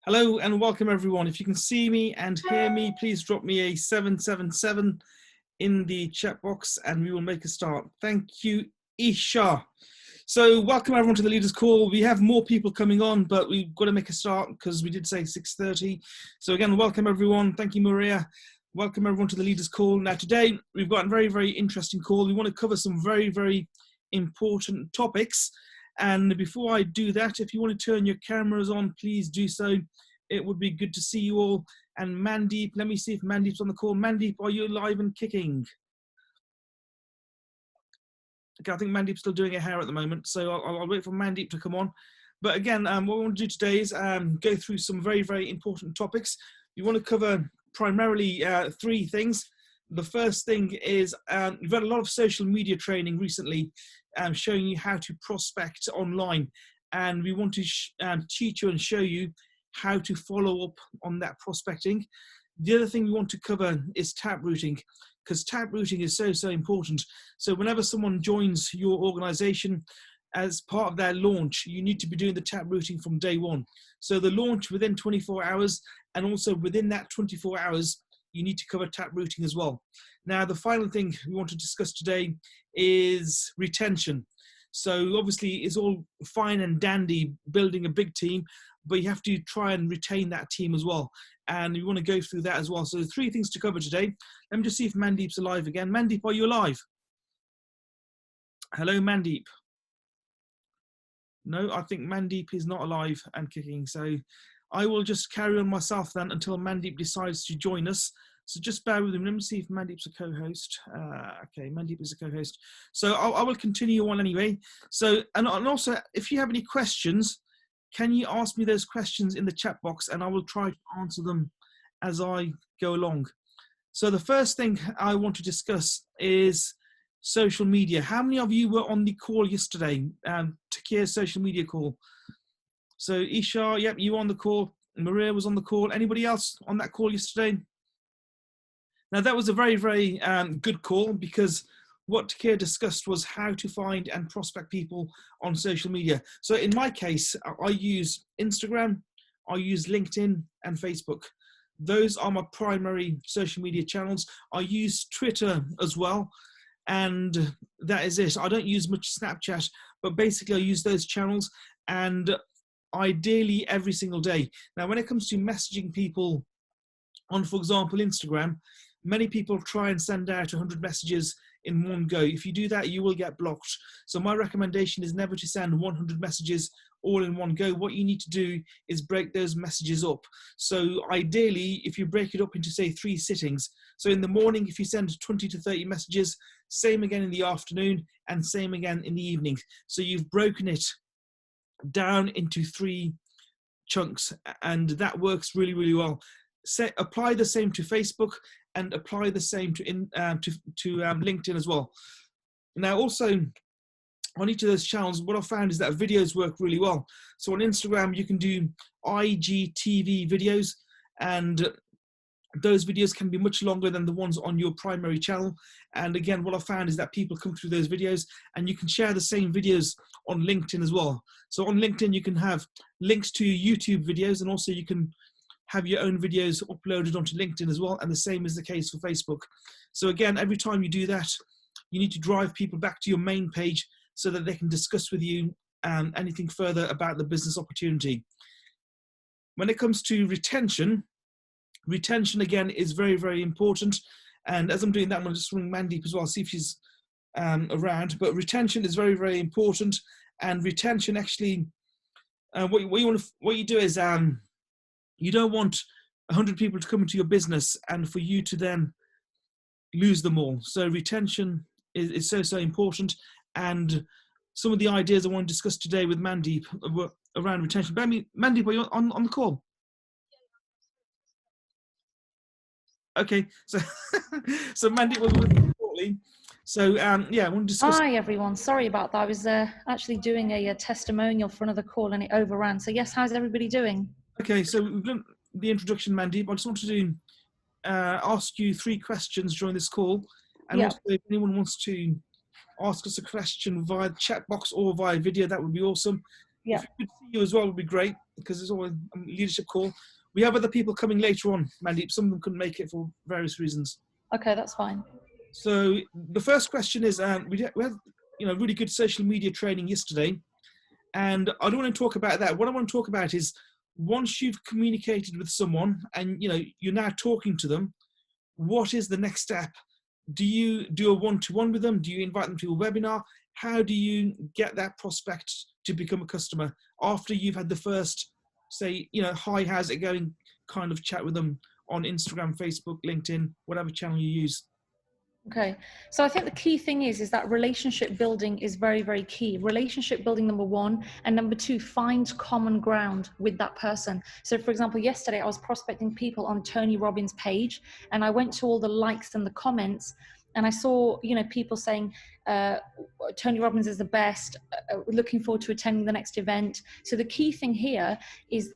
Hello and welcome everyone. If you can see me and hear me, please drop me a 777 in the chat box and we will make a start. Thank you, Isha. So welcome everyone to the Leaders Call. We have more people coming on, but we've got to make a start because we did say 6:30. So again, welcome everyone. Thank you, Maria. Welcome everyone to the Leaders Call. Now today, we've got a very, very interesting call. We want to cover some very, very important topics. And before I do that, if you want to turn your cameras on, please do so. It would be good to see you all. And Mandeep, let me see if Mandeep's on the call. Mandeep, are you live and kicking? Okay, I think Mandeep's still doing her hair at the moment, so I'll wait for Mandeep to come on. But again, what we want to do today is go through some very, very important topics. We want to cover primarily three things. The first thing is we've had a lot of social media training recently showing you how to prospect online. And we want to teach you and show you how to follow up on that prospecting. The other thing we want to cover is tap routing, because tap routing is so, so important. So whenever someone joins your organization as part of their launch, you need to be doing the tap routing from day one. So the launch within 24 hours, and also within that 24 hours, you need to cover tap routing as well. Now, the final thing we want to discuss today is retention. So obviously it's all fine and dandy building a big team, but you have to try and retain that team as well. And we want to go through that as well. So there's three things to cover today. Let me just see if Mandeep's alive again. Mandeep, are you alive? Hello, Mandeep. No, I think Mandeep is not alive and kicking. So I will just carry on myself then until Mandeep decides to join us. So just bear with him. Let me see if Mandeep's a co-host. Okay, Mandeep is a co-host. So I will continue on anyway. So, and also, if you have any questions, can you ask me those questions in the chat box and I will try to answer them as I go along. So the first thing I want to discuss is social media. How many of you were on the call yesterday, Takir's social media call? So Isha, yep, you were on the call. Maria was on the call. Anybody else on that call yesterday? Now that was a very, very good call, because what Takir discussed was how to find and prospect people on social media. So in my case, I use Instagram, I use LinkedIn and Facebook. Those are my primary social media channels. I use Twitter as well, and that is it. I don't use much Snapchat, but basically I use those channels, and ideally every single day. Now, when it comes to messaging people on, for example, Instagram, many people try and send out 100 messages in one go. If you do that, you will get blocked. So my recommendation is never to send 100 messages all in one go. What you need to do is break those messages up. So ideally, if you break it up into, say, 3 sittings. So in the morning, if you send 20 to 30 messages, same again in the afternoon, and same again in the evening. So you've broken it down into 3 chunks, and that works really, really well. Apply the same to Facebook and apply the same to LinkedIn as well. Now, also on each of those channels, what I found is that videos work really well. So on Instagram, you can do IGTV videos, and those videos can be much longer than the ones on your primary channel. And again, what I found is that people come through those videos, and you can share the same videos on LinkedIn as well. So on LinkedIn, you can have links to YouTube videos, and also you can have your own videos uploaded onto LinkedIn as well. And the same is the case for Facebook. So again, every time you do that, you need to drive people back to your main page so that they can discuss with you anything further about the business opportunity. When it comes to retention again is very, very important. And as I'm doing that, I'm going to just ring Mandeep as well, see if she's around. But retention is very, very important. And retention actually, what you do is you don't want 100 people to come into your business and for you to then lose them all. So retention is so, so important. And some of the ideas I want to discuss today with Mandeep around retention. Mandeep, are you on the call? Okay, so Mandeep will be with me shortly. So yeah, I want to discuss. Hi everyone, sorry about that. I was actually doing a testimonial for another call and it overran. So yes, how's everybody doing? Okay, so we've done the introduction, Mandeep. I just wanted to ask you 3 questions during this call, and also if anyone wants to ask us a question via the chat box or via video, that would be awesome. Yeah. If we could see you as well, would be great, because it's all a leadership call. We have other people coming later on, Mandeep. Some of them couldn't make it for various reasons. Okay, that's fine. So the first question is, we had really good social media training yesterday, and I don't want to talk about that. What I want to talk about is, once you've communicated with someone and you're now talking to them, what is the next step? Do you do a one-to-one with them? Do you invite them to a webinar? How do you get that prospect to become a customer after you've had the first, say, hi, how's it going kind of chat with them on Instagram, Facebook, LinkedIn, whatever channel you use? Okay, so I think the key thing is that relationship building is very, very key. Relationship building, number one, and number two, find common ground with that person. So for example, yesterday I was prospecting people on Tony Robbins' page, and I went to all the likes and the comments, and I saw, people saying, Tony Robbins is the best, looking forward to attending the next event. So the key thing here is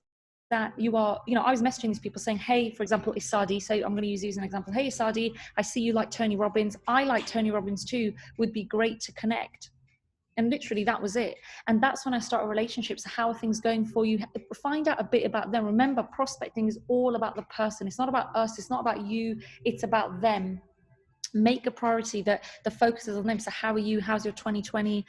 that you are, I was messaging these people saying, hey, for example, Isadi, so I'm going to use you as an example. Hey, Isadi, I see you like Tony Robbins. I like Tony Robbins too. Would be great to connect. And literally that was it. And that's when I started relationships. How are things going for you? Find out a bit about them. Remember, prospecting is all about the person. It's not about us. It's not about you. It's about them. Make a priority that the focus is on them. So how are you? How's your 2020?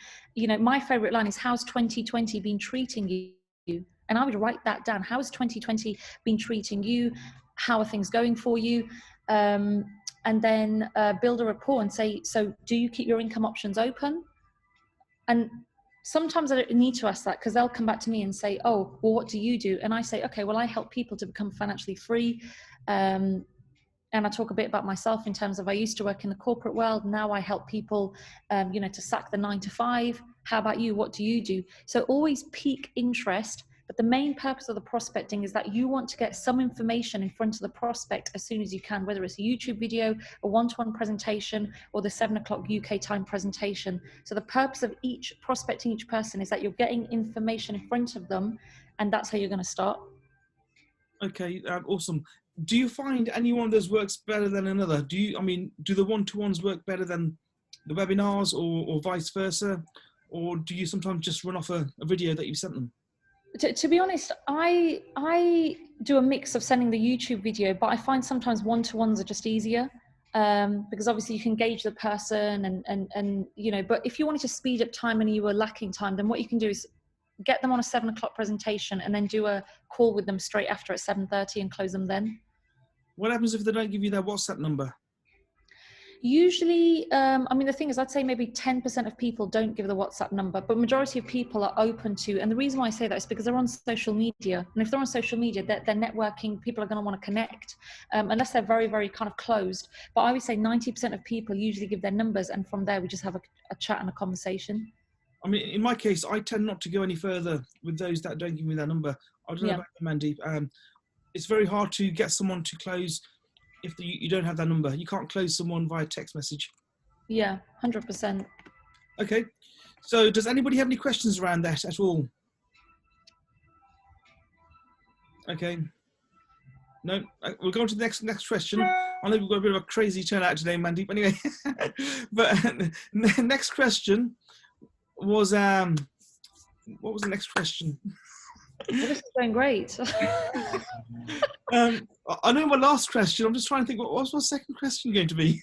My favorite line is, how's 2020 been treating you? And I would write that down. How has 2020 been treating you? How are things going for you? And then build a rapport and say, so do you keep your income options open? And sometimes I don't need to ask that, because they'll come back to me and say, oh, well, what do you do? And I say, okay, well, I help people to become financially free. And I talk a bit about myself in terms of, I used to work in the corporate world. Now I help people, to sack the 9-to-5. How about you? What do you do? So always pique interest. But the main purpose of the prospecting is that you want to get some information in front of the prospect as soon as you can, whether it's a YouTube video, a one-to-one presentation, or the 7:00 UK time presentation. So the purpose of prospecting each person is that you're getting information in front of them, and that's how you're going to start. Okay, awesome. Do you find any one of those works better than another? Do the one-to-ones work better than the webinars, or vice versa? Or do you sometimes just run off a video that you sent them? To be honest, I do a mix of sending the YouTube video, but I find sometimes one-to-ones are just easier, because obviously you can gauge the person and but if you wanted to speed up time and you were lacking time, then what you can do is get them on a 7:00 presentation and then do a call with them straight after at 7:30 and close them then. What happens if they don't give you their WhatsApp number? Usually, the thing is, I'd say maybe 10% of people don't give the WhatsApp number, but majority of people are open to, and the reason why I say that is because they're on social media. And if they're on social media, they're networking, people are going to want to connect, unless they're very, very kind of closed. But I would say 90% of people usually give their numbers, and from there we just have a chat and a conversation. In my case, I tend not to go any further with those that don't give me their number. I don't know about you, Mandeep. It's very hard to get someone to close if you don't have their number. You can't close someone via text message. Yeah, 100%. Okay. So does anybody have any questions around that at all? Okay. No, we'll go on to the next question. I know we've got a bit of a crazy turnout today, Mandeep. Anyway, but the next question was, what was the next question? Well, this is going great. I know my last question. I'm just trying to think, what was my second question going to be?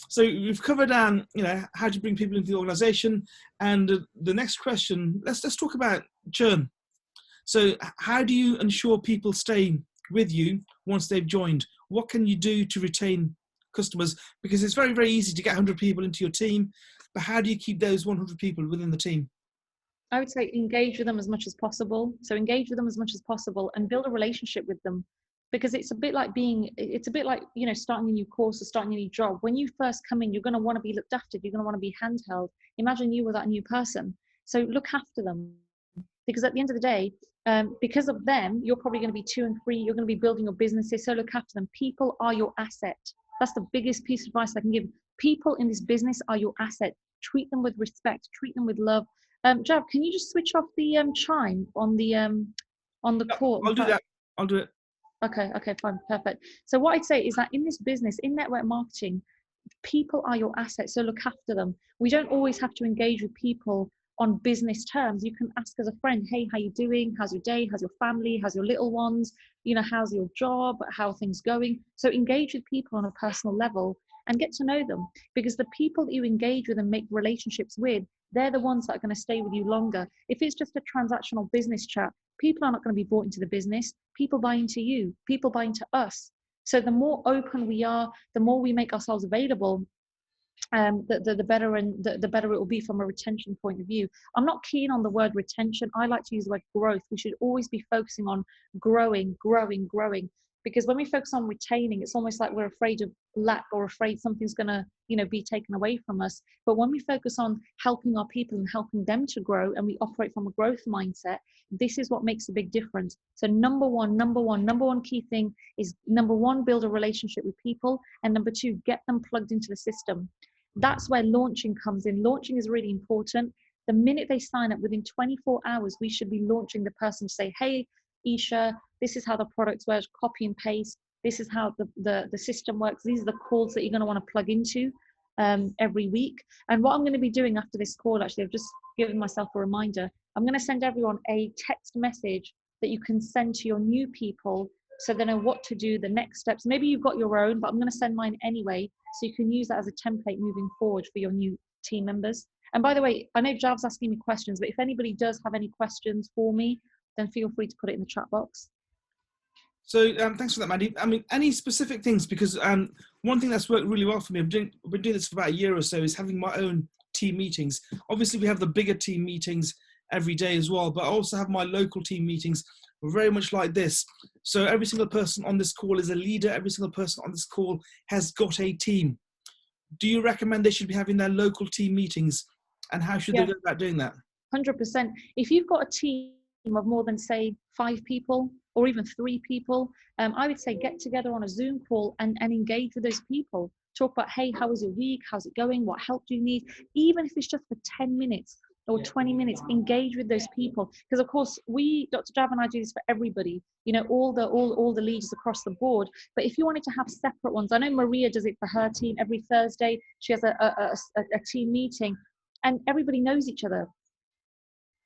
So we've covered, how to bring people into the organization, and the next question, let's talk about churn. So how do you ensure people stay with you once they've joined? What can you do to retain customers? Because it's very, very easy to get 100 people into your team, but how do you keep those 100 people within the team? I would say engage with them as much as possible. So engage with them as much as possible and build a relationship with them, because it's a bit like starting a new course or starting a new job. When you first come in, you're going to want to be looked after. You're going to want to be handheld. Imagine you were that new person. So look after them, because at the end of the day, because of them, you're probably going to be 2 and 3. You're going to be building your businesses. So look after them. People are your asset. That's the biggest piece of advice I can give. People in this business are your asset. Treat them with respect. Treat them with love. Jav, can you just switch off the chime on the call? I'll do that. I'll do it. Okay, fine, perfect. So what I'd say is that in this business, in network marketing, people are your asset. So look after them. We don't always have to engage with people on business terms. You can ask as a friend, hey, how you doing? How's your day? How's your family? How's your little ones? You know, how's your job? How are things going? So engage with people on a personal level and get to know them, because the people that you engage with and make relationships with, they're the ones that are going to stay with you longer. If it's just a transactional business chat, people are not going to be bought into the business. People buy into you, people buy into us. So the more open we are, the more we make ourselves available, the better, and the better it will be from a retention point of view. I'm not keen on the word retention. I like to use the word growth. We should always be focusing on growing, because when we focus on retaining, it's almost like we're afraid of lack or afraid something's going to, you know, be taken away from us. But when we focus on helping our people and helping them to grow, and we operate from a growth mindset, this is what makes a big difference. So number one key thing is, number one, build a relationship with people, and number two, get them plugged into the system. That's where launching comes in. Launching is really important. The minute they sign up, within 24 hours, we should be launching the person to say, hey, Isha, this is how the product works, copy and paste. This is how the system works. These are the calls that you're going to want to plug into every week. And what I'm going to be doing after this call, actually, I've just given myself a reminder. I'm going to send everyone a text message that you can send to your new people so they know what to do, the next steps. Maybe you've got your own, but I'm going to send mine anyway, so you can use that as a template moving forward for your new team members. And by the way, I know Jav's asking me questions, but if anybody does have any questions for me, then feel free to put it in the chat box. So thanks for that, Mandy. I mean, any specific things? Because one thing that's worked really well for me, I've been doing this for about a year or so, is having my own team meetings. Obviously, we have the bigger team meetings every day as well, but I also have my local team meetings, very much like this. So every single person on this call is a leader. Every single person on this call has got a team. Do you recommend they should be having their local team meetings, and how should they go about doing that? 100%. If you've got a team of more than, say, 5 people or even 3 people, I would say get together on a Zoom call and engage with those people. Talk about, hey, how was your week? How's it going? What help do you need? Even if it's just for 10 minutes or 20 minutes, engage with those people. Because of course, Dr. Jav and I do this for everybody, you know, all the leaders across the board. But if you wanted to have separate ones, I know Maria does it for her team every Thursday. She has a team meeting, and everybody knows each other.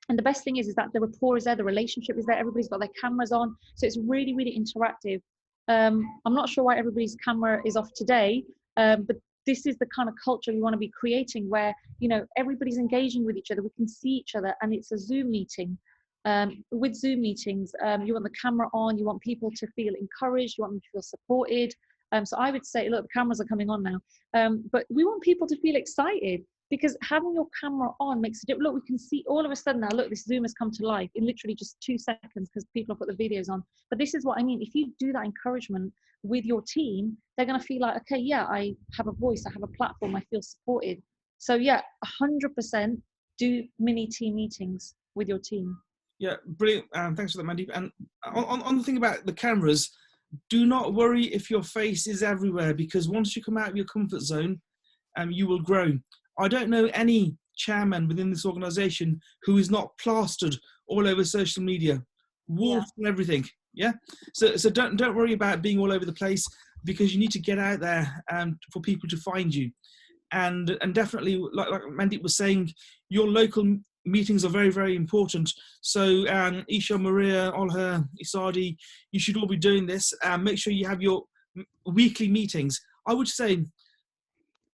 And the best thing is that the rapport is there, the relationship is there, everybody's got their cameras on. So it's really, really interactive. I'm not sure why everybody's camera is off today, but this is the kind of culture we want to be creating, where, you know, everybody's engaging with each other. We can see each other, and it's a Zoom meeting. With Zoom meetings, you want the camera on, you want people to feel encouraged, you want them to feel supported. So I would say, look, the cameras are coming on now, but we want people to feel excited, because having your camera on makes a difference. Look, we can see all of a sudden now, look, this Zoom has come to life in literally just 2 seconds because people have put the videos on. But this is what I mean. If you do that encouragement with your team, they're going to feel like, okay, yeah, I have a voice, I have a platform, I feel supported. So yeah, 100% do mini team meetings with your team. Yeah, brilliant. Thanks for that, Mandy. And on the thing about the cameras, do not worry if your face is everywhere, because once you come out of your comfort zone, you will grow. I don't know any chairman within this organization who is not plastered all over social media, wolves and everything. Yeah. So don't worry about being all over the place, because you need to get out there for people to find you. And definitely, like Mandeep was saying, your local meetings are very, very important. So Isha, Maria, Olha, Isadi, you should all be doing this. Make sure you have your weekly meetings. I would say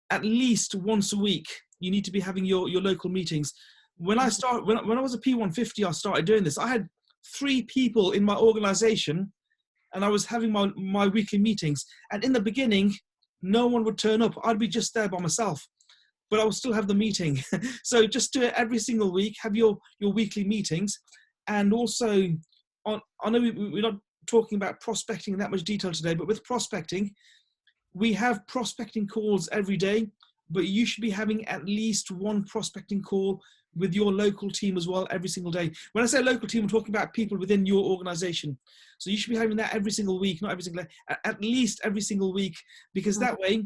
at least once a week, you need to be having your local meetings. When I was a P150, I started doing this. I had 3 people in my organization, and I was having my weekly meetings. And in the beginning, no one would turn up. I'd be just there by myself, but I would still have the meeting. So just do it every single week. Have your weekly meetings. And also, I know we're not talking about prospecting in that much detail today, but with prospecting, we have prospecting calls every day, but you should be having at least 1 prospecting call with your local team as well every single day. When I say local team, I'm talking about people within your organization. So you should be having that every single week, not every single day, at least every single week, because that way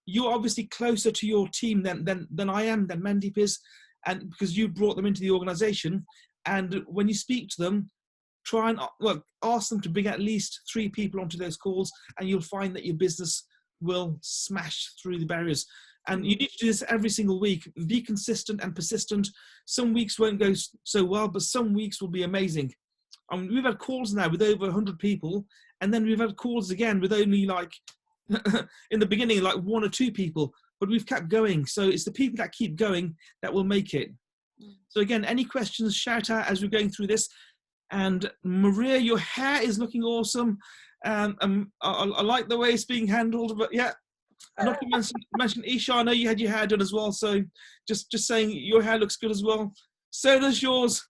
you're obviously closer to your team than I am, than Mandeep is, and because you brought them into the organization. And when you speak to them, try and ask them to bring at least 3 people onto those calls, and you'll find that your business will smash through the barriers. And you need to do this every single week. Be consistent and persistent. Some weeks won't go so well, but some weeks will be amazing. We've had calls now with over 100 people, and then we've had calls again with only like, in the beginning, like 1 or 2 people, but we've kept going. So it's the people that keep going that will make it. So again, any questions, shout out as we're going through this. And Maria, your hair is looking awesome. I like the way it's being handled, but yeah. Not to mention Isha, I know you had your hair done as well, so just saying your hair looks good as well. So does yours,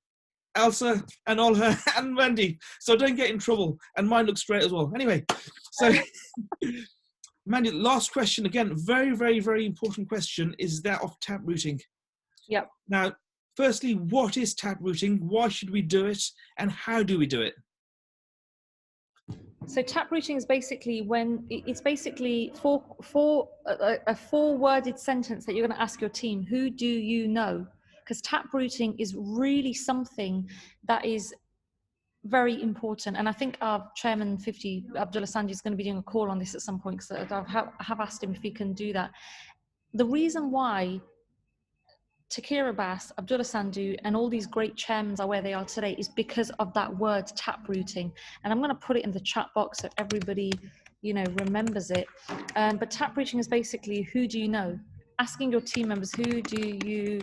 Elsa, and all her, and Mandy. So don't get in trouble. And mine looks great as well. Anyway, so Mandy, last question again, very, very, very important question is that of taprooting. Yep. Now, firstly, what is taprooting? Why should we do it? And how do we do it? So taprooting is basically when it's basically a 4-worded sentence that you're going to ask your team. Who do you know? Because taprooting is really something that is very important. And I think our chairman 50, Abdullah Sanji, is going to be doing a call on this at some point, because I have asked him if he can do that. The reason why Takir Abbas, Abdullah Sandu, and all these great chairmen are where they are today is because of that word taprooting. And I'm going to put it in the chat box so everybody, remembers it. But taprooting is basically, who do you know? Asking your team members, who do you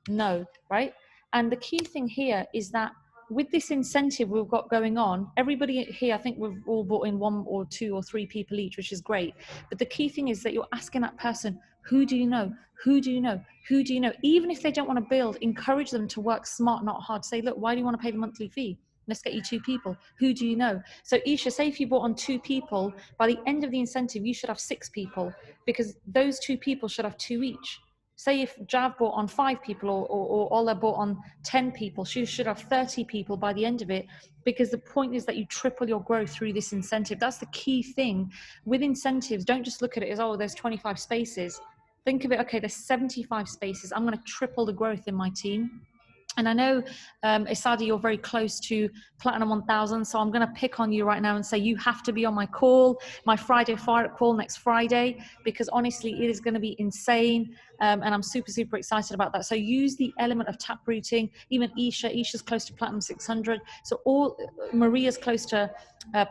know, right? And the key thing here is that with this incentive we've got going on, everybody here, I think we've all brought in 1 or 2 or 3 people each, which is great. But the key thing is that you're asking that person, who do you know? Who do you know? Who do you know? Even if they don't want to build, encourage them to work smart, not hard. Say, look, why do you want to pay the monthly fee? Let's get you 2 people. Who do you know? So Isha, say if you brought on 2 people, by the end of the incentive, you should have 6 people, because those 2 people should have 2 each. Say if Jav brought on 5 people or Ola brought on 10 people, she should have 30 people by the end of it, because the point is that you triple your growth through this incentive. That's the key thing. With incentives, don't just look at it as, oh, there's 25 spaces. Think of it, okay, there's 75 spaces. I'm going to triple the growth in my team. And I know, Isadi, you're very close to Platinum 1000, so I'm going to pick on you right now and say you have to be on my call, my Friday Fire call next Friday, because honestly, it is going to be insane, and I'm super, super excited about that. So use the element of taprooting. Even Isha's close to Platinum 600, so Maria's close to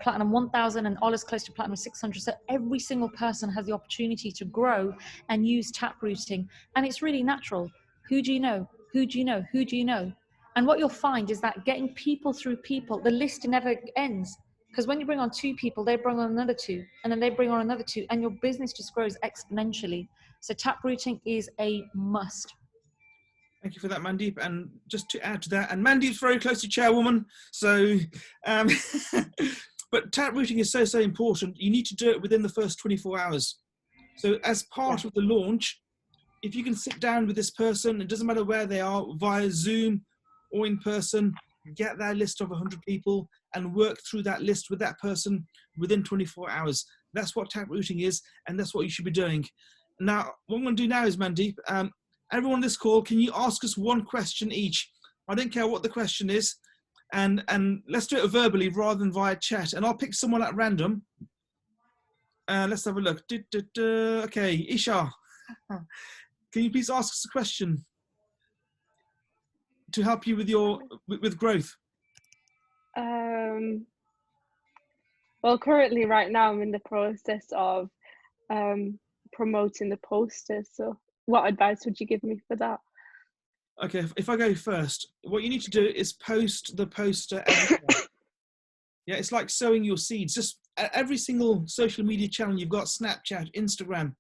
Platinum 1000, and Ola's close to Platinum 600. So every single person has the opportunity to grow and use taprooting, and it's really natural. Who do you know? Who do you know? Who do you know? And what you'll find is that getting people through people, the list never ends. Because when you bring on 2 people, they bring on another 2, and then they bring on another 2, and your business just grows exponentially. So taprooting is a must. Thank you for that, Mandeep. And just to add to that, and Mandeep's very close to chairwoman, so, but taprooting is so, so important. You need to do it within the first 24 hours. So as part of the launch, if you can sit down with this person, it doesn't matter where they are, via Zoom or in person, get that list of 100 people and work through that list with that person within 24 hours. That's what taprooting is, and that's what you should be doing. Now, what I'm going to do now is, Mandeep, everyone on this call, can you ask us 1 question each? I don't care what the question is, and let's do it verbally rather than via chat, and I'll pick someone at random. Let's have a look. Okay, Isha. Can you please ask us a question to help you with growth? Well, currently right now I'm in the process of promoting the poster. So what advice would you give me for that? Okay, if I go first, what you need to do is post the poster every day. Yeah, it's like sowing your seeds. Just every single social media channel you've got, Snapchat, Instagram,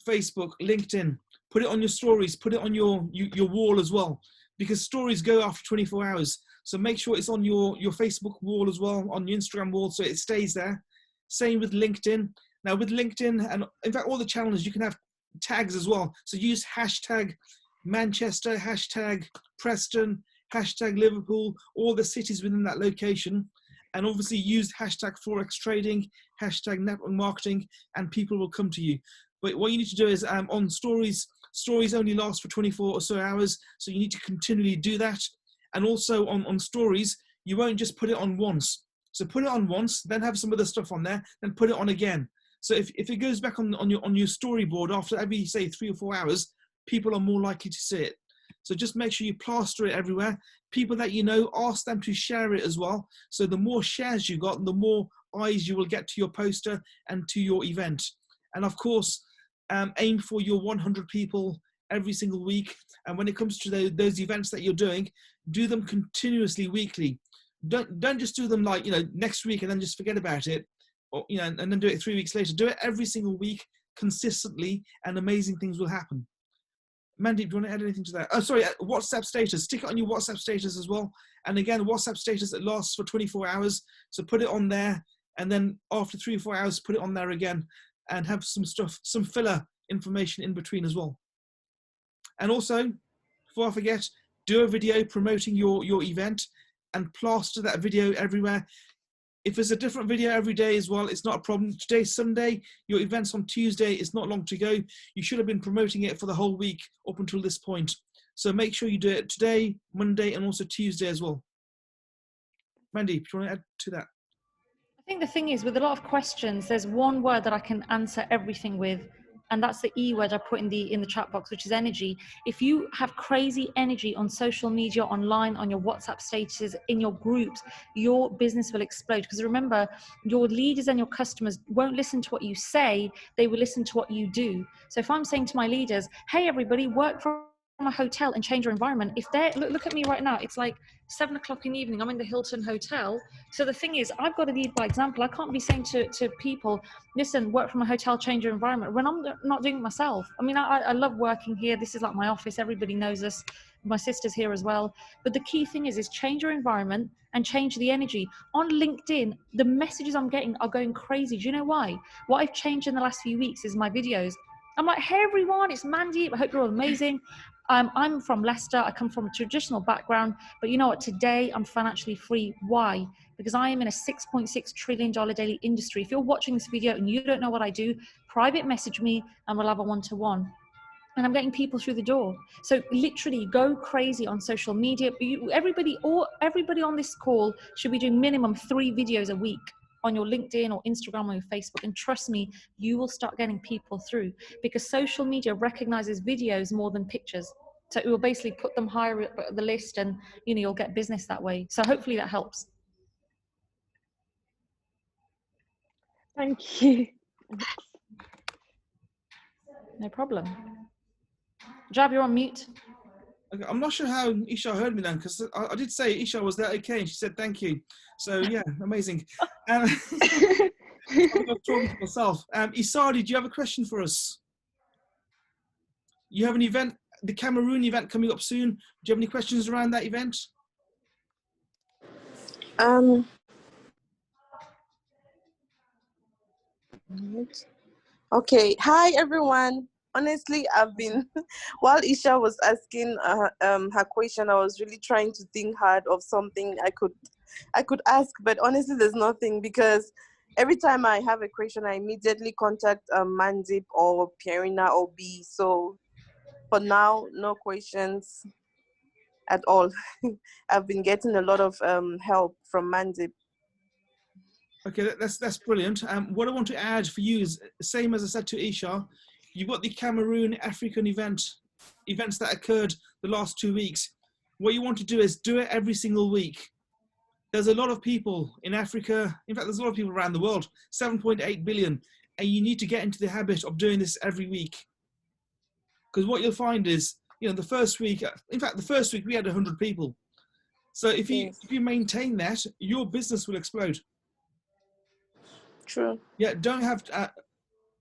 Facebook, LinkedIn, put it on your stories, put it on your wall as well, because stories go after 24 hours. So make sure it's on your Facebook wall as well, on your Instagram wall, so it stays there. Same with LinkedIn. Now with LinkedIn, and in fact all the channels, you can have tags as well. So use hashtag Manchester, hashtag Preston, hashtag Liverpool, all the cities within that location. And obviously use hashtag forex trading, hashtag network marketing, and people will come to you. But what you need to do is on stories only last for 24 or so hours, so you need to continually do that. And also on stories, you won't just put it on once. So put it on once, then have some other stuff on there, then put it on again. So if it goes back on your storyboard after every, say, 3 or 4 hours, people are more likely to see it. So just make sure you plaster it everywhere. People that you know, ask them to share it as well. So the more shares you got, the more eyes you will get to your poster and to your event. And of course, aim for your 100 people every single week. And when it comes to those events that you're doing, do them continuously weekly. Don't just do them like, next week and then just forget about it, or, and then do it 3 weeks later. Do it every single week consistently, and amazing things will happen. Mandeep, do you want to add anything to that? Oh, sorry, WhatsApp status. Stick it on your WhatsApp status as well. And again, WhatsApp status that lasts for 24 hours. So put it on there, and then after 3 or 4 hours, put it on there again, and have some filler information in between as well. And also, before I forget, do a video promoting your event and plaster that video everywhere. If there's a different video every day as well, it's not a problem. Today's Sunday, your event's on Tuesday, it's not long to go. You should have been promoting it for the whole week up until this point. So make sure you do it today, Monday, and also Tuesday as well. Mandy, do you want to add to that? I think the thing is, with a lot of questions, there's one word that I can answer everything with, and that's the E word I put in the chat box, which is energy. If you have crazy energy on social media, online, on your WhatsApp statuses, in your groups, your business will explode. Because remember, your leaders and your customers won't listen to what you say, they will listen to what you do. So if I'm saying to my leaders, hey everybody, work from a hotel and change your environment, if they're, look at me right now, it's like 7 o'clock in the evening, I'm in the Hilton Hotel. So the thing is, I've got to lead by example. I can't be saying to people, listen, work from a hotel, change your environment, when I'm not doing it myself. I mean, I love working here. This is like my office. Everybody knows us. My sister's here as well. But the key thing is change your environment and change the energy. On LinkedIn, the messages I'm getting are going crazy. Do you know why? What I've changed in the last few weeks is my videos. I'm like, hey everyone, it's Mandy. I hope you're all amazing. I'm from Leicester. I come from a traditional background, but you know what? Today I'm financially free. Why? Because I am in a $6.6 trillion daily industry. If you're watching this video and you don't know what I do, private message me and we'll have a one-to-one. And I'm getting people through the door. So literally go crazy on social media. Everybody on this call should be doing minimum 3 videos a week on your LinkedIn or Instagram or your Facebook. And trust me, you will start getting people through, because social media recognizes videos more than pictures. So it will basically put them higher up the list, and you'll get business that way. So hopefully that helps. Thank you. No problem. Jav, you're on mute. Okay, I'm not sure how Isha heard me then, because I did say Isha was there okay, and she said thank you. So yeah, amazing. I'm talking to myself. Isari, do you have a question for us? You have an event, the Cameroon event coming up soon. Do you have any questions around that event? Okay. Hi, everyone. Honestly, I've been, while Isha was asking her question, I was really trying to think hard of something I could ask, but honestly, there's nothing, because every time I have a question, I immediately contact Mandip or Pierina or B. So for now, no questions at all. I've been getting a lot of help from Mandip. Okay, that's brilliant. What I want to add for you is, same as I said to Isha, you've got the Cameroon African events that occurred the last 2 weeks. What you want to do is do it every single week. There's a lot of people in Africa. In fact, there's a lot of people around the world, 7.8 billion. And you need to get into the habit of doing this every week. Because what you'll find is, the first week, in fact, the first week we had 100 people. So if you maintain that, your business will explode. True. Yeah, don't have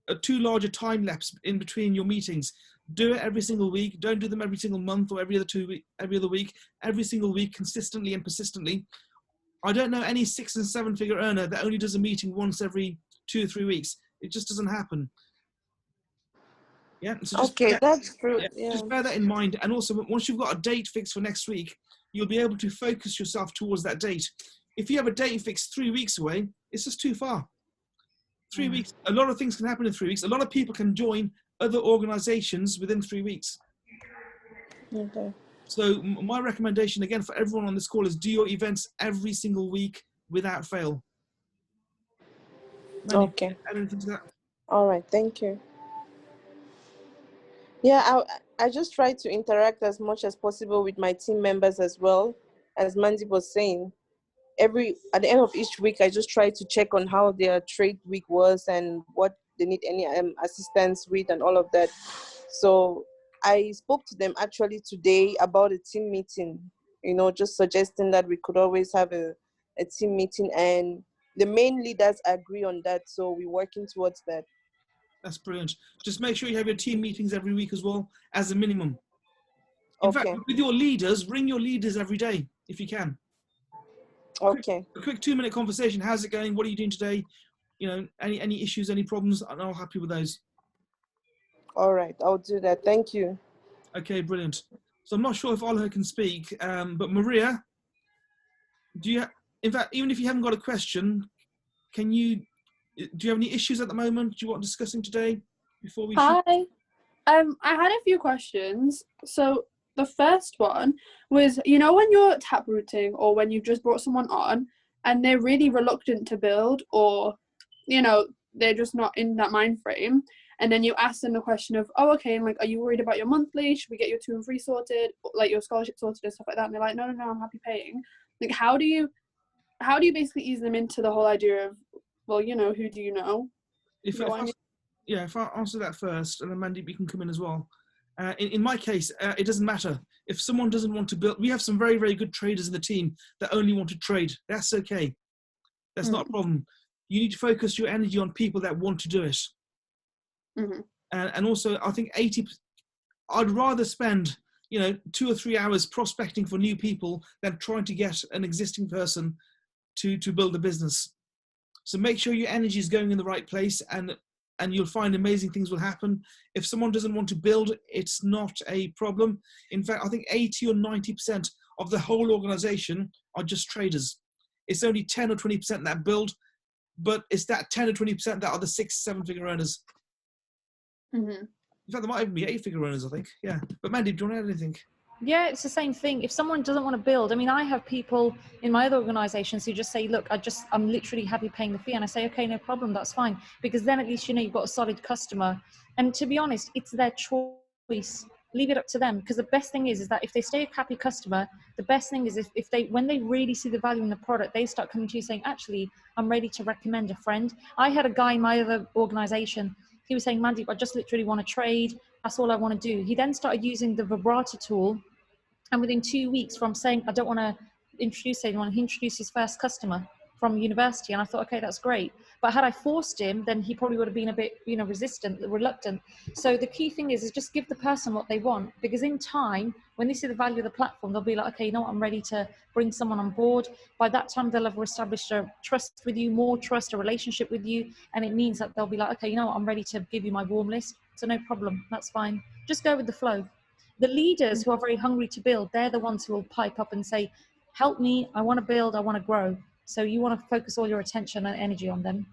a too large a time lapse in between your meetings. Do it every single week. Don't do them every single month or every other week. Every single week, consistently and persistently. I don't know any 6- and 7-figure earner that only does a meeting once every 2 or 3 weeks. It just doesn't happen. Yeah. So just, okay, that's true. Yeah. Just bear that in mind. And also, once you've got a date fixed for next week, you'll be able to focus yourself towards that date. If you have a date fixed 3 weeks away, it's just too far. 3 weeks, a lot of things can happen in 3 weeks. A lot of people can join other organizations within 3 weeks. Okay. So my recommendation, again, for everyone on this call is do your events every single week without fail. Mandy, Okay. add anything to that? All right, thank you. Yeah, I just try to interact as much as possible with my team members as well, as Mandy was saying. At the end of each week, I just try to check on how their trade week was and what they need any assistance with and all of that. So I spoke to them actually today about a team meeting, just suggesting that we could always have a team meeting, and the main leaders agree on that. So we're working towards that. That's brilliant. Just make sure you have your team meetings every week as well, as a minimum. In fact, Okay. with your leaders, ring your leaders every day if you can. Okay. A quick 2-minute conversation. How's it going? What are you doing today? Any issues, any problems? I'm all happy with those. All right, I'll do that. Thank you. Okay, brilliant. So I'm not sure if Olha can speak, but Maria, in fact, even if you haven't got a question, do you have any issues at the moment? Do you want discussing today before we Hi. I had a few questions. So the first one was, when you're taprooting or when you've just brought someone on and they're really reluctant to build, or, they're just not in that mind frame, and then you ask them the question of, oh, okay, and like, are you worried about your monthly? Should we get your 2 and 3 sorted, like your scholarship sorted and stuff like that? And they're like, no, I'm happy paying. Like, how do you basically ease them into the whole idea of, well, who do you know? If I answer that first, and then Mandeep, you can come in as well. In my case, it doesn't matter. If someone doesn't want to build, we have some very, very good traders in the team that only want to trade. That's okay. That's not a problem. You need to focus your energy on people that want to do it. Mm-hmm. And also, I think I'd rather spend 2 or 3 hours prospecting for new people than trying to get an existing person to build a business. So make sure your energy is going in the right place, and you'll find amazing things will happen. If someone doesn't want to build, it's not a problem. In fact, I think 80 or 90% of the whole organization are just traders. It's only 10 or 20% that build, but it's that 10 or 20% that are the 6-7 figure earners. Mm-hmm. In fact, there might even be 8 figure earners, I think. Yeah. But Mandy, do you want to add anything? Yeah, it's the same thing. If someone doesn't want to build, I mean, I have people in my other organizations who just say, look, I'm literally happy paying the fee. And I say, okay, no problem, that's fine. Because then at least, you've got a solid customer. And to be honest, it's their choice. Leave it up to them. Because the best thing is that if they stay a happy customer, the best thing is when they really see the value in the product, they start coming to you saying, actually, I'm ready to recommend a friend. I had a guy in my other organization. He was saying, Mandeep, I just literally want to trade. That's all I want to do. He then started using the vibrator tool. And within 2 weeks from saying, I don't want to introduce anyone, he introduced his first customer from university. And I thought, okay, that's great. But had I forced him, then he probably would have been a bit, reluctant. So the key thing is just give the person what they want. Because in time, when they see the value of the platform, they'll be like, okay, I'm ready to bring someone on board. By that time, they'll have established a trust with you, more trust, a relationship with you. And it means that they'll be like, okay, I'm ready to give you my warm list. So no problem, that's fine. Just go with the flow. The leaders who are very hungry to build, they're the ones who will pipe up and say, help me, I want to build, I want to grow. So you want to focus all your attention and energy on them.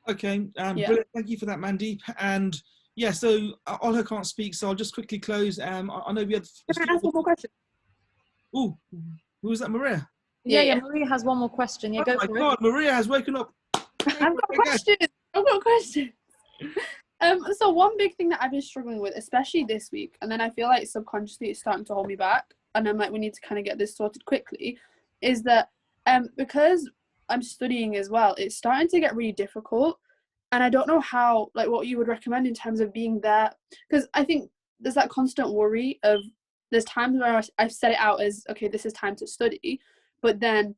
Okay, brilliant. Thank you for that, Mandeep. And yeah, so Olha can't speak, so I'll just quickly close. I know we had... Can I ask one more question? Oh, who was that, Maria? Yeah, Maria has one more question. Yeah, go for it. Oh my God, Maria has woken up. I've got questions. So one big thing that I've been struggling with, especially this week, and then I feel like subconsciously it's starting to hold me back, and I'm like, we need to kind of get this sorted quickly, is that because I'm studying as well, it's starting to get really difficult, and I don't know how, like, what you would recommend in terms of being there, because I think there's that constant worry of, there's times where I've set it out as, okay, this is time to study, but then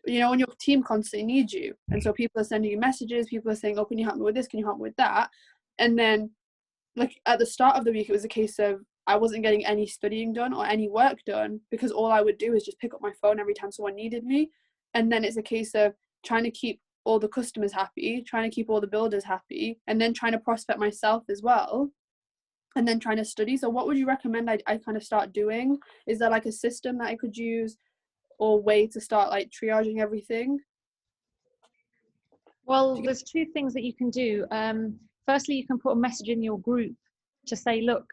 when your team constantly needs you, and so people are sending you messages, people are saying, oh, can you help me with this, can you help me with that? And then, like, at the start of the week, it was a case of I wasn't getting any studying done or any work done, because all I would do is just pick up my phone every time someone needed me. And then it's a case of trying to keep all the customers happy, trying to keep all the builders happy, and then trying to prospect myself as well, and then trying to study. So what would you recommend I kind of start doing? Is there like a system that I could use, or way to start like triaging everything? Well, there's 2 things that you can do. Firstly, you can put a message in your group to say, look,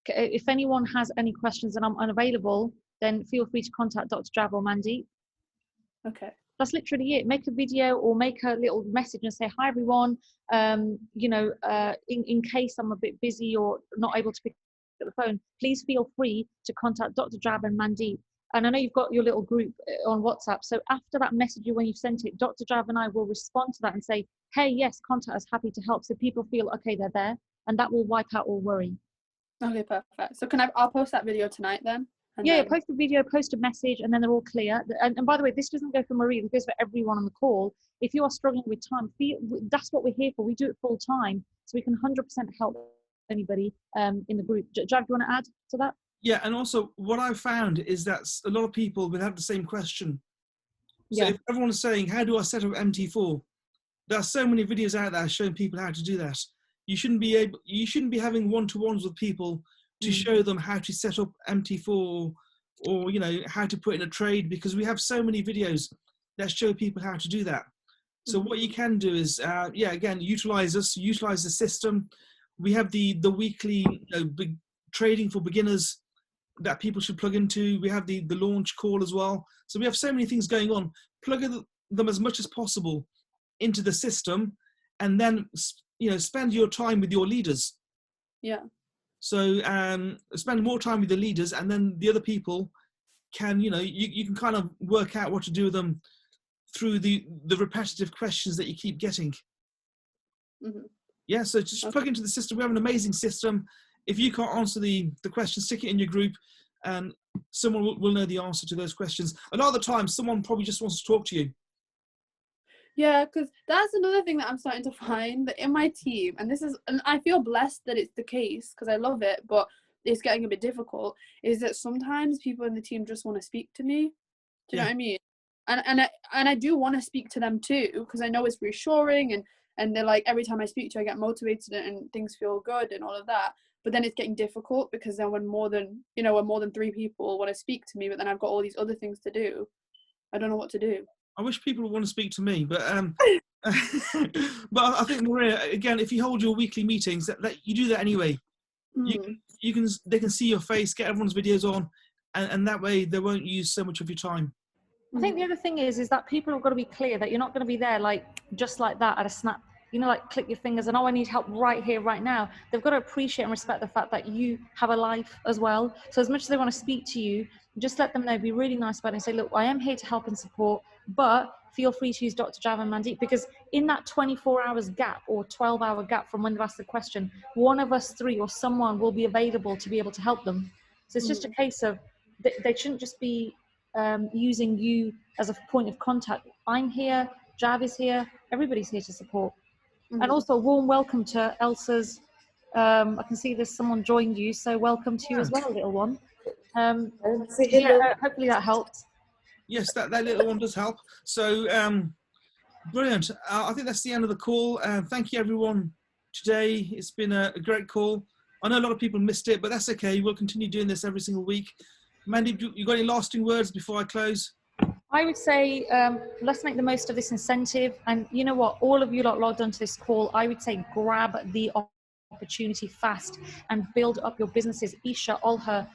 if anyone has any questions and I'm unavailable, then feel free to contact Dr. Jav or Mandeep. Okay. That's literally it. Make a video or make a little message and say, hi everyone, in case I'm a bit busy or not able to pick up the phone, please feel free to contact Dr. Jav and Mandeep. And I know you've got your little group on WhatsApp. So after that message, when you've sent it, Dr. Jav and I will respond to that and say, hey, yes, contact us, happy to help. So people feel, okay, they're there. And that will wipe out all worry. Okay, perfect. So I'll post that video tonight then? Yeah, post a video, post a message, and then they're all clear. And by the way, this doesn't go for Marie, it goes for everyone on the call. If you are struggling with time, that's what we're here for. We do it full time, so we can 100% help anybody in the group. Jav, do you want to add to that? Yeah, and also what I've found is that a lot of people will have the same question. So if everyone's saying, how do I set up MT4? There are so many videos out there showing people how to do that. You shouldn't be having one-to-ones with people to show them how to set up MT4 or how to put in a trade, because we have so many videos that show people how to do that. So what you can do is, again, utilize the system. We have the weekly big trading for beginners that people should plug into. We have the launch call as well. So we have so many things going on. Plug them as much as possible into the system, and then spend your time with your leaders. Yeah. So spend more time with the leaders, and then the other people can, you can kind of work out what to do with them through the repetitive questions that you keep getting. Yeah, so just plug into the system. We have an amazing system. If you can't answer the question, stick it in your group, and someone will know the answer to those questions. A lot of the time, someone probably just wants to talk to you. Yeah, because that's another thing that I'm starting to find, that in my team, and I feel blessed that it's the case because I love it, but it's getting a bit difficult, is that sometimes people in the team just want to speak to me. Do you know what I mean? And I do want to speak to them too, because I know it's reassuring, and they're like, every time I speak to you, I get motivated and things feel good and all of that. But then it's getting difficult because then when more than 3 people want to speak to me, but then I've got all these other things to do, I don't know what to do. I wish people would want to speak to me, but but I think, Maria, again, if you hold your weekly meetings, that you do that anyway. They can see your face, get everyone's videos on, and that way they won't use so much of your time. I think the other thing is that people have got to be clear that you're not going to be there just like that at a snap. Click your fingers and, I need help right here, right now. They've got to appreciate and respect the fact that you have a life as well. So as much as they want to speak to you, just let them know, be really nice about it and say, look, I am here to help and support, but feel free to use Dr. Jav and Mandeep, because in that 24 hours gap or 12-hour gap from when they've asked the question, one of us 3 or someone will be available to be able to help them. So it's just a case of, they shouldn't just be using you as a point of contact. I'm here, Jav is here, everybody's here to support. And also a warm welcome to Elsa's, I can see there's someone joined you, so welcome to you as well, little one. Hopefully that helps. Yes, that little one does help. So brilliant. I think that's the end of the call. Thank you everyone today. It's been a great call. I know a lot of people missed it, but that's okay. We'll continue doing this every single week. Mandy, you got any lasting words before I close? I would say let's make the most of this incentive. And you know what? All of you lot logged onto this call, I would say grab the opportunity fast and build up your businesses. Isha, Olha,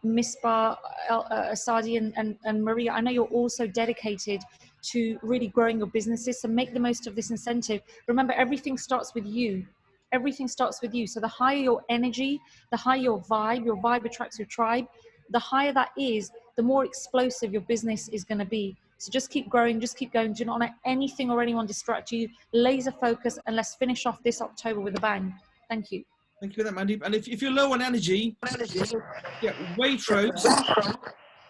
Misbah, Asadi and Maria, I know you're also dedicated to really growing your businesses. So make the most of this incentive. Remember, everything starts with you. Everything starts with you. So the higher your energy, the higher your vibe attracts your tribe. The higher that is, the more explosive your business is going to be. So just keep growing, just keep going. Do not let anything or anyone distract you. Laser focus, and let's finish off this October with a bang. Thank you. Thank you for that, Mandeep. And if you're low on energy, Waitrose.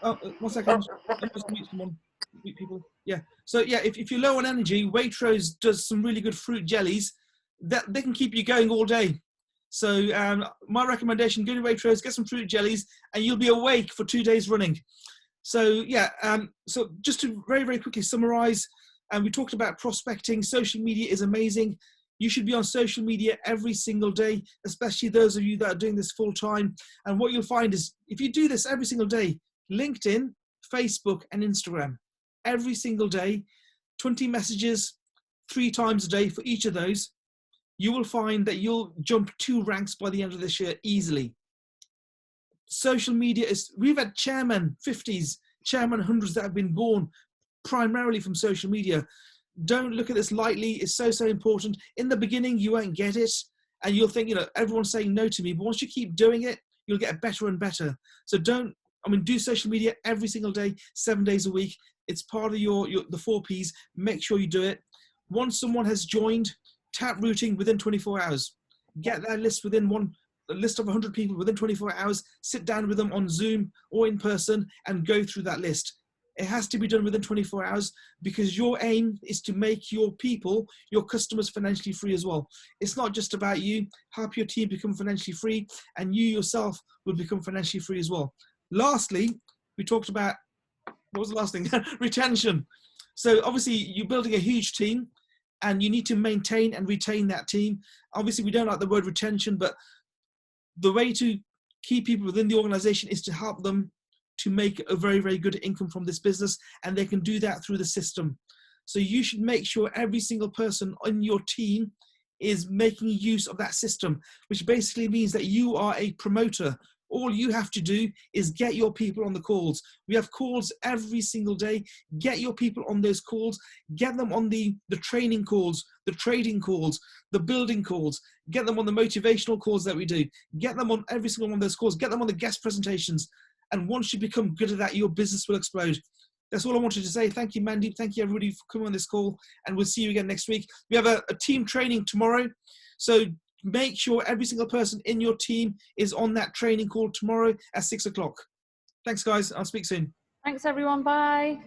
Oh, 1 second. I must mute someone. Mute people. Yeah. So yeah, if you're low on energy, Waitrose does some really good fruit jellies that they can keep you going all day. So my recommendation: go to Waitrose, get some fruit jellies, and you'll be awake for 2 days running. So yeah. So just to very, very quickly summarize, we talked about prospecting. Social media is amazing. You should be on social media every single day, especially those of you that are doing this full time. And what you'll find is, if you do this every single day, LinkedIn, Facebook, and Instagram, every single day, 20 messages, 3 times a day for each of those, you will find that you'll jump 2 ranks by the end of this year easily. Social media we've had chairman 50s, chairman 100s that have been born primarily from social media. Don't look at this lightly. It's so, so important. In the beginning, you won't get it. And you'll think, everyone's saying no to me. But once you keep doing it, you'll get better and better. So do social media every single day, 7 days a week. It's part of the 4 Ps. Make sure you do it. Once someone has joined, tap routing within 24 hours. Get that list within a list of 100 people within 24 hours. Sit down with them on Zoom or in person and go through that list. It has to be done within 24 hours because your aim is to make your people, your customers, financially free as well. It's not just about you. Help your team become financially free, and you yourself will become financially free as well. Lastly, we talked about, what was the last thing? Retention. So obviously you're building a huge team and you need to maintain and retain that team. Obviously we don't like the word retention, but the way to keep people within the organization is to help them to make a very, very good income from this business, and they can do that through the system. So you should make sure every single person on your team is making use of that system, which basically means that you are a promoter. All you have to do is get your people on the calls. We have calls every single day. Get your people on those calls. Get them on the training calls, the trading calls, the building calls. Get them on the motivational calls that we do. Get them on every single one of those calls. Get them on the guest presentations. And once you become good at that, your business will explode. That's all I wanted to say. Thank you, Mandeep. Thank you, everybody, for coming on this call. And we'll see you again next week. We have a team training tomorrow. So make sure every single person in your team is on that training call tomorrow at 6 o'clock. Thanks, guys. I'll speak soon. Thanks, everyone. Bye.